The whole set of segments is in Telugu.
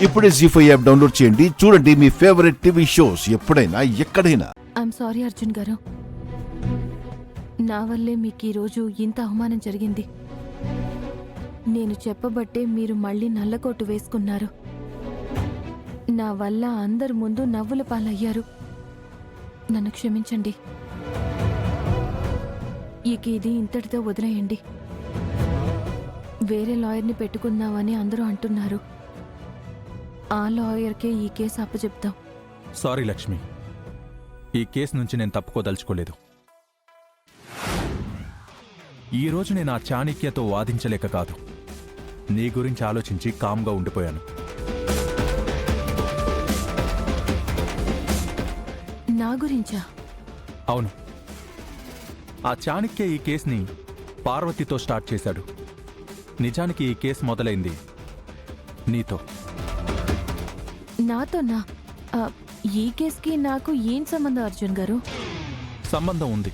ఇప్పుడే జీ5 యాప్ డౌన్లోడ్ చేయండి. చూడండి మీ ఫేవరెట్ టీవీ షోస్ ఎప్పుడైనా ఎక్కడైనా. ఐఎమ్ సారీ అర్జున్ గారు, నా వల్లే మీకు ఈరోజు ఇంత అవమానం జరిగింది. నేను చెప్పబట్టే మీరు మళ్ళీ నల్లకోటు వేసుకున్నారు. నా వల్ల అందరి ముందు నవ్వుల పాలయ్యారు. నన్ను క్షమించండి. ఇక ఇది ఇంతటితో వదిలేయండి. వేరే లాయర్ని పెట్టుకుందామని అందరూ అంటున్నారు. ఆ లాయర్కే ఈ కేసు అప్పచెప్తాం. సారీ లక్ష్మి, ఈ కేసు నుంచి నేను తప్పుకోదలుచుకోలేదు. ఈరోజు నేను ఆ చాణక్యతో వాదించలేక కాదు, నీ గురించి ఆలోచించి కామ్గా ఉండిపోయాను. నా గురించా? అవును, ఆ చాణక్య ఈ కేసుని పార్వతితో స్టార్ట్ చేశాడు. నిజానికి ఈ కేసు మొదలైంది నీతో. నాతోనా? ఈ కేసుకి నాకు ఏం సంబంధం అర్జున్ గారు? సంబంధం ఉంది.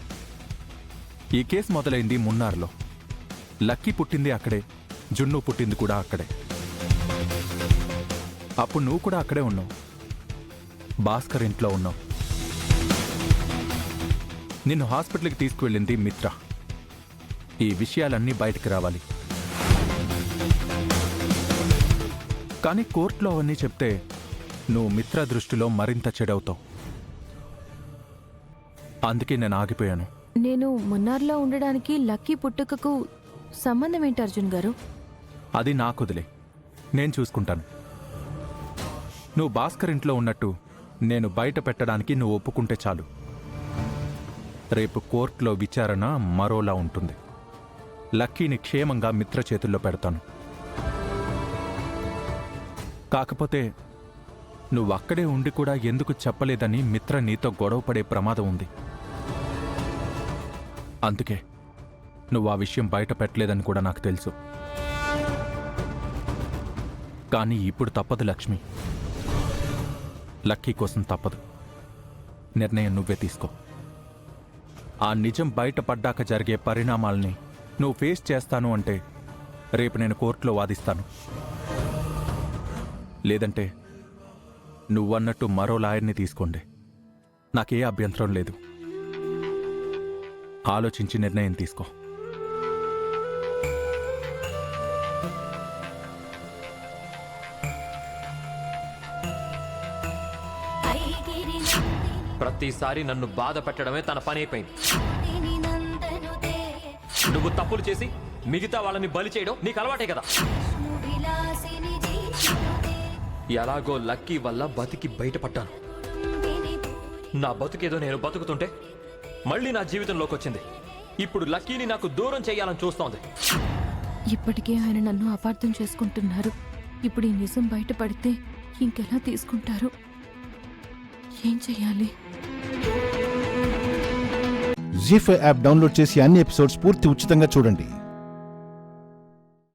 ఈ కేసు మొదలైంది మున్నార్లో. లక్కీ పుట్టింది అక్కడే, జున్ను పుట్టింది కూడా అక్కడే. అప్పుడు నువ్వు కూడా అక్కడే ఉన్నావు, భాస్కర్ ఇంట్లో ఉన్నావు. నిన్ను హాస్పిటల్కి తీసుకువెళ్ళింది మిత్ర. ఈ విషయాలన్నీ బయటికి రావాలి. కానీ కోర్టులో అవన్నీ చెప్తే నువ్వు మిత్ర దృష్టిలో మరింత చెడవుతావు. అందుకే నేను ఆగిపోయాను. నేను మున్నార్లో ఉండడానికి లక్కీ పుట్టుకకు సంబంధం ఏంటి అర్జున్ గారు? అది నాకొదిలే, నేను చూసుకుంటాను. నువ్వు భాస్కర్ ఇంట్లో ఉన్నట్టు నేను బయట పెట్టడానికి నువ్వు ఒప్పుకుంటే చాలు. రేపు కోర్టులో విచారణ మరోలా ఉంటుంది. లక్కీని క్షేమంగా మిత్ర చేతుల్లో పెడతాను. కాకపోతే నువ్వు అక్కడే ఉండి కూడా ఎందుకు చెప్పలేదని మిత్ర నీతో గొడవపడే ప్రమాదం ఉంది. అందుకే నువ్వు ఆ విషయం బయట పెట్టలేదని కూడా నాకు తెలుసు. కానీ ఇప్పుడు తప్పదు లక్ష్మి, లక్కీ కోసం తప్పదు. నిర్ణయం నువ్వే తీసుకో. ఆ నిజం బయటపడ్డాక జరిగే పరిణామాల్ని నువ్వు ఫేస్ చేస్తాను అంటే రేపు నేను కోర్టులో వాదిస్తాను. లేదంటే నువ్వన్నట్టు మరో లాయర్ని తీసుకోండి, నాకే అభ్యంతరం లేదు. ఆలోచించి నిర్ణయం తీసుకో. ప్రతిసారి నన్ను బాధ పెట్టడమే తన పని అయిపోయింది. నువ్వు తప్పులు చేసి మిగతా వాళ్ళని బలి చేయడం నీకు అలవాటే కదా. ఎలాగో లక్కీ వల్ల బతికి బయటపడ్డాను. నా బతుకేదో నేను బతుకుతుంటే మళ్ళీ నా జీవితంలోకి వచ్చింది. ఇప్పుడు లక్కీని నాకు దూరం చేయాలని చూస్తోంది. ఇప్పటికే ఆయన నన్ను అపార్థం చేసుకుంటున్నారు. ఇప్పుడు ఈ నిజం బయటపడితే ఇంకెలా తీసుకుంటారు? ఏం చెయ్యాలి? జీ5 యాప్ డౌన్లోడ్ చేసి అన్ని ఎపిసోడ్స్ పూర్తి ఉచితంగా చూడండి.